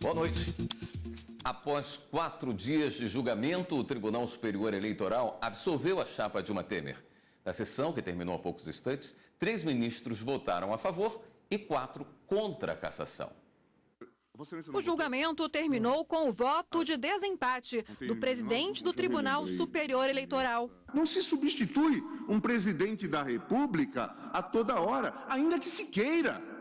Boa noite. Após 4 dias de julgamento, o Tribunal Superior Eleitoral absolveu a chapa Dilma Temer. Na sessão, que terminou há poucos instantes, 3 ministros votaram a favor e 4 contra a cassação. O julgamento terminou com o voto de desempate do presidente do Tribunal Superior Eleitoral. Não se substitui um presidente da República a toda hora, ainda que se queira.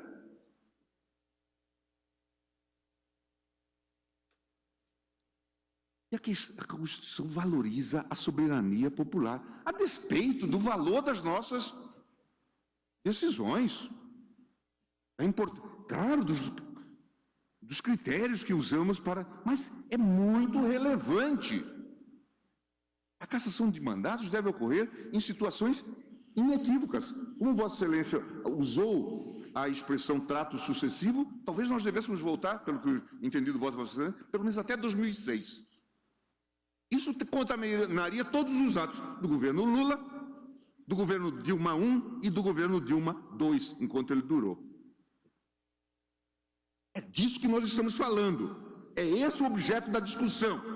E a Constituição valoriza a soberania popular, a despeito do valor das nossas decisões. É importante, claro, dos critérios que usamos para... Mas é muito relevante. A cassação de mandatos deve ocorrer em situações inequívocas. Como Vossa Excelência usou a expressão trato sucessivo, talvez nós devêssemos voltar, pelo que eu entendi do voto de Vossa Excelência, pelo menos até 2006. Isso contaminaria todos os atos do governo Lula, do governo Dilma I e do governo Dilma II, enquanto ele durou. É disso que nós estamos falando. É esse o objeto da discussão.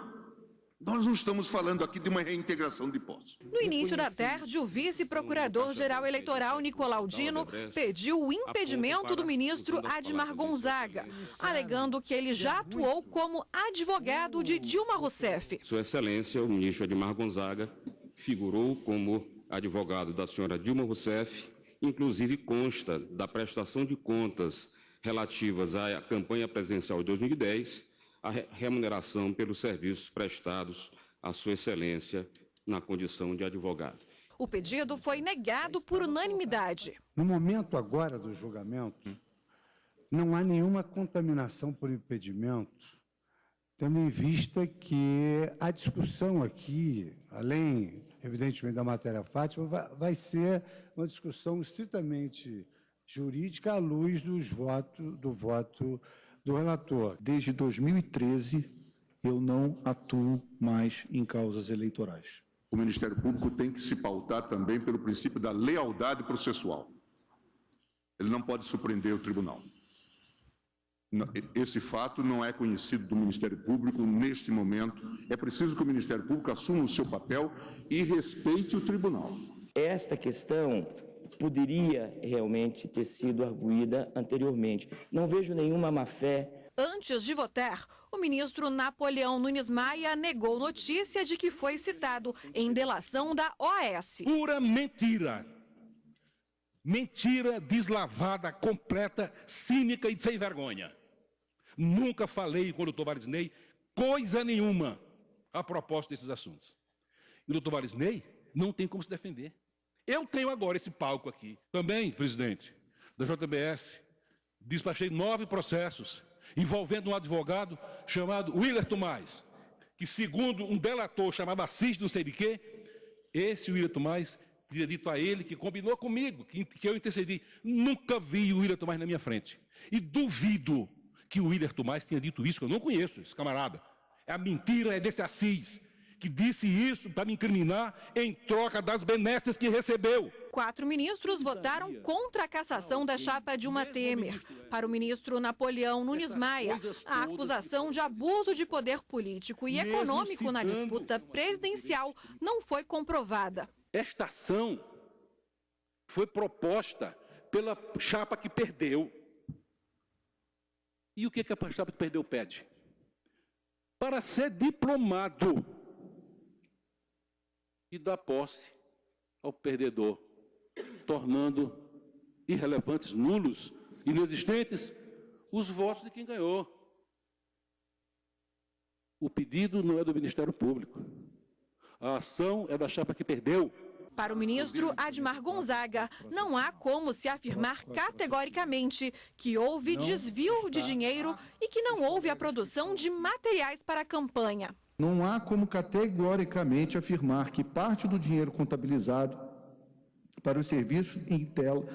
Nós não estamos falando aqui de uma reintegração de posse. No início da tarde, o vice-procurador-geral eleitoral Nicolau Dino pediu o impedimento do ministro Admar Gonzaga, alegando que ele já atuou como advogado de Dilma Rousseff. Sua Excelência, o ministro Admar Gonzaga, figurou como advogado da senhora Dilma Rousseff, inclusive consta da prestação de contas relativas à campanha presidencial de 2010, a remuneração pelos serviços prestados à Sua Excelência na condição de advogado. O pedido foi negado por unanimidade. No momento agora do julgamento, não há nenhuma contaminação por impedimento, tendo em vista que a discussão aqui, além, evidentemente, da matéria fática, vai ser uma discussão estritamente jurídica à luz do voto do relator. Desde 2013, eu não atuo mais em causas eleitorais. O Ministério Público tem que se pautar também pelo princípio da lealdade processual. Ele não pode surpreender o tribunal. Esse fato não é conhecido do Ministério Público neste momento. É preciso que o Ministério Público assuma o seu papel e respeite o tribunal. Esta questão poderia realmente ter sido arguída anteriormente. Não vejo nenhuma má-fé. Antes de votar, o ministro Napoleão Nunes Maia negou notícia de que foi citado em delação da OAS. Pura mentira. Mentira deslavada, completa, cínica e sem vergonha. Nunca falei com o doutor Walisney coisa nenhuma a propósito desses assuntos. E o doutor Walisney não tem como se defender. Eu tenho agora esse palco aqui. Também, presidente, da JBS, despachei 9 processos envolvendo um advogado chamado Willer Tomás, que, segundo um delator chamado Assis, não sei de quê, esse Willer Tomás teria dito a ele que combinou comigo, que eu intercedi. Nunca vi o Willer Tomás na minha frente. E duvido que o Willer Tomás tenha dito isso, que eu não conheço esse camarada. A mentira é desse Assis, que disse isso para me incriminar em troca das benesses que recebeu. 4 ministros votaram contra a cassação da chapa Dilma Temer. Para o ministro Napoleão Nunes Maia, a acusação de abuso de poder político e econômico na disputa presidencial não foi comprovada. Esta ação foi proposta pela chapa que perdeu. E o que a chapa que perdeu pede? Para ser diplomado e dar posse ao perdedor, tornando irrelevantes, nulos, inexistentes, os votos de quem ganhou. O pedido não é do Ministério Público. A ação é da chapa que perdeu. Para o ministro Admar Gonzaga, não há como se afirmar categoricamente que houve desvio de dinheiro e que não houve a produção de materiais para a campanha. Não há como categoricamente afirmar que parte do dinheiro contabilizado para os serviços em tela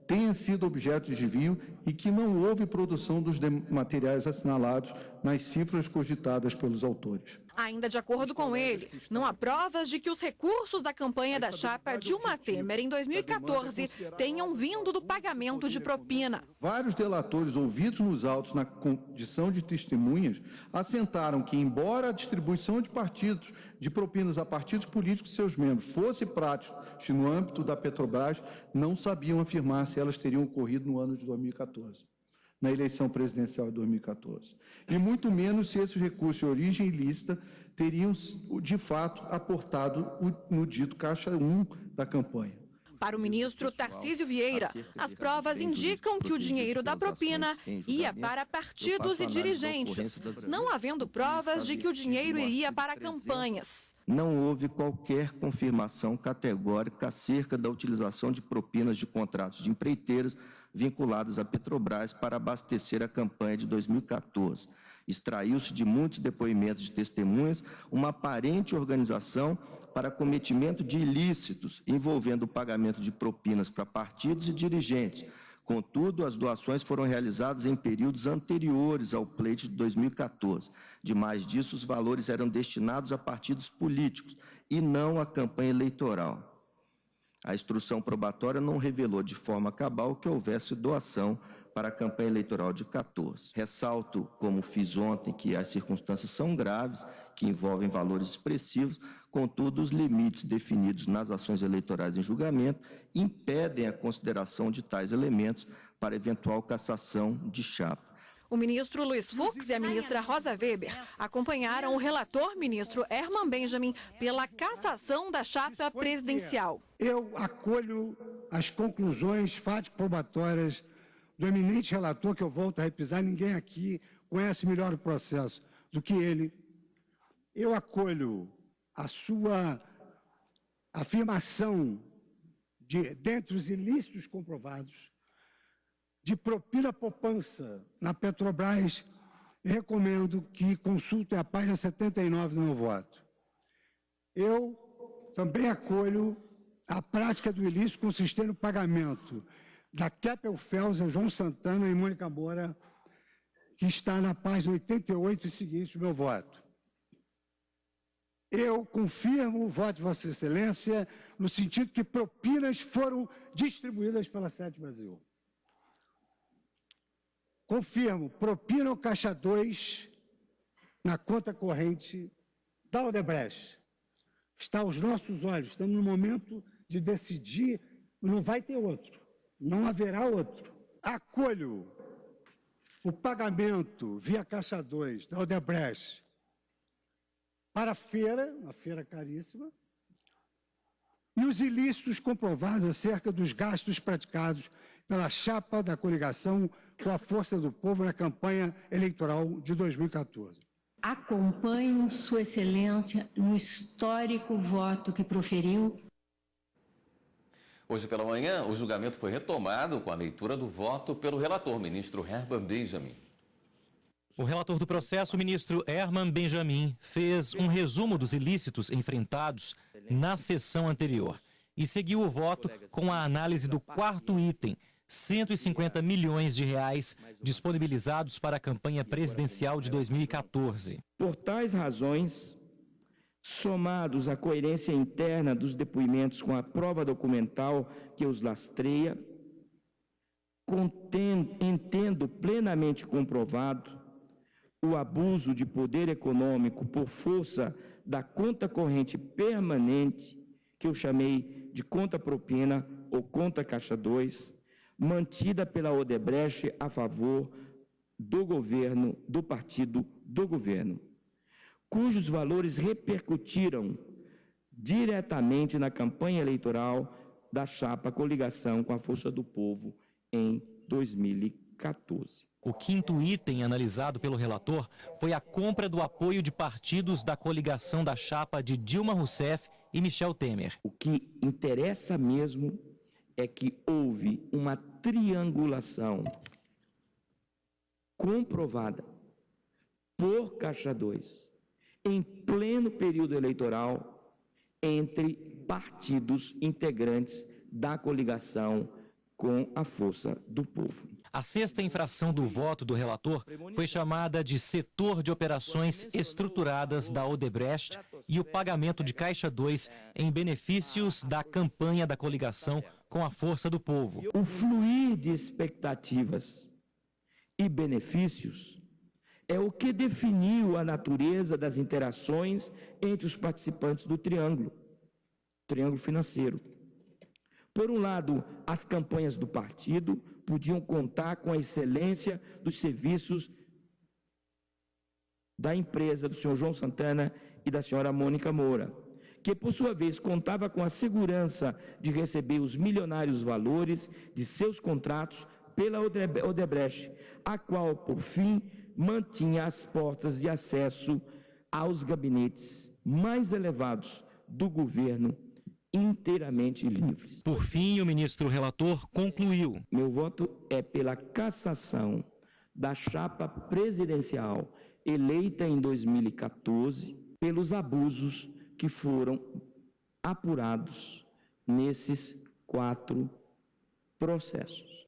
tenha sido objeto de desvio e que não houve produção dos materiais assinalados nas cifras cogitadas pelos autores. Ainda de acordo com ele, não há provas de que os recursos da campanha da chapa Dilma Temer em 2014 tenham vindo do pagamento de propina. Vários delatores ouvidos nos autos na condição de testemunhas assentaram que, embora a distribuição de propinas a partidos políticos e seus membros fosse prática no âmbito da Petrobras, não sabiam afirmar se elas teriam ocorrido no ano de 2014. Na eleição presidencial de 2014. E muito menos se esses recursos de origem ilícita teriam, de fato, aportado no dito Caixa 1 da campanha. Para o ministro Tarcísio Vieira, as provas indicam que o dinheiro da propina ia para partidos e dirigentes, não havendo provas de que o dinheiro iria para campanhas. Não houve qualquer confirmação categórica acerca da utilização de propinas de contratos de empreiteiras vinculados à Petrobras para abastecer a campanha de 2014. Extraiu-se de muitos depoimentos de testemunhas uma aparente organização para cometimento de ilícitos envolvendo o pagamento de propinas para partidos e dirigentes. Contudo, as doações foram realizadas em períodos anteriores ao pleito de 2014. Demais disso, os valores eram destinados a partidos políticos e não à campanha eleitoral. A instrução probatória não revelou de forma cabal que houvesse doação para a campanha eleitoral de 14. Ressalto, como fiz ontem, que as circunstâncias são graves, que envolvem valores expressivos, contudo, os limites definidos nas ações eleitorais em julgamento impedem a consideração de tais elementos para eventual cassação de chapa. O ministro Luiz Fux e a ministra Rosa Weber acompanharam o relator ministro Herman Benjamin pela cassação da chapa presidencial. Eu acolho as conclusões fático-probatórias do eminente relator, que eu volto a repisar, ninguém aqui conhece melhor o processo do que ele. Eu acolho a sua afirmação de, dentre os ilícitos comprovados, de propina poupança na Petrobras, recomendo que consultem a página 79 do meu voto. Eu também acolho a prática do ilícito consistente no pagamento da Keppel FELS a João Santana e Mônica Moura, que está na página 88 e seguinte do meu voto. Eu confirmo o voto de Vossa Excelência no sentido que propinas foram distribuídas pela Sete Brasil. Confirmo, propina ao Caixa 2 na conta corrente da Odebrecht. Está aos nossos olhos, estamos no momento de decidir, não vai ter outro, não haverá outro. Acolho o pagamento via Caixa 2 da Odebrecht para a feira, uma feira caríssima, e os ilícitos comprovados acerca dos gastos praticados pela chapa da coligação com a Força do Povo na campanha eleitoral de 2014. Acompanho Sua Excelência no histórico voto que proferiu. Hoje pela manhã, o julgamento foi retomado com a leitura do voto pelo relator, ministro Herman Benjamin. O relator do processo, ministro Herman Benjamin, fez um resumo dos ilícitos enfrentados na sessão anterior e seguiu o voto com a análise do quarto item, 150 milhões de reais disponibilizados para a campanha presidencial de 2014. Por tais razões, somados à coerência interna dos depoimentos com a prova documental que os lastreia, entendo plenamente comprovado o abuso de poder econômico por força da conta corrente permanente, que eu chamei de conta propina ou conta Caixa 2, mantida pela Odebrecht a favor do governo, do partido do governo, cujos valores repercutiram diretamente na campanha eleitoral da chapa coligação com a Força do Povo em 2014. O quinto item analisado pelo relator foi a compra do apoio de partidos da coligação da chapa de Dilma Rousseff e Michel Temer. O que interessa mesmo é que houve uma triangulação comprovada por Caixa 2 em pleno período eleitoral entre partidos integrantes da coligação com a Força do Povo. A sexta infração do voto do relator foi chamada de setor de operações estruturadas da Odebrecht e o pagamento de Caixa 2 em benefícios da campanha da coligação com a Força do Povo. O fluir de expectativas e benefícios é o que definiu a natureza das interações entre os participantes do triângulo financeiro. Por um lado, as campanhas do partido podiam contar com a excelência dos serviços da empresa do senhor João Santana e da senhora Mônica Moura, que, por sua vez, contava com a segurança de receber os milionários valores de seus contratos pela Odebrecht, a qual, por fim, mantinha as portas de acesso aos gabinetes mais elevados do governo inteiramente livres. Por fim, o ministro relator concluiu: meu voto é pela cassação da chapa presidencial eleita em 2014 pelos abusos que foram apurados nesses 4 processos.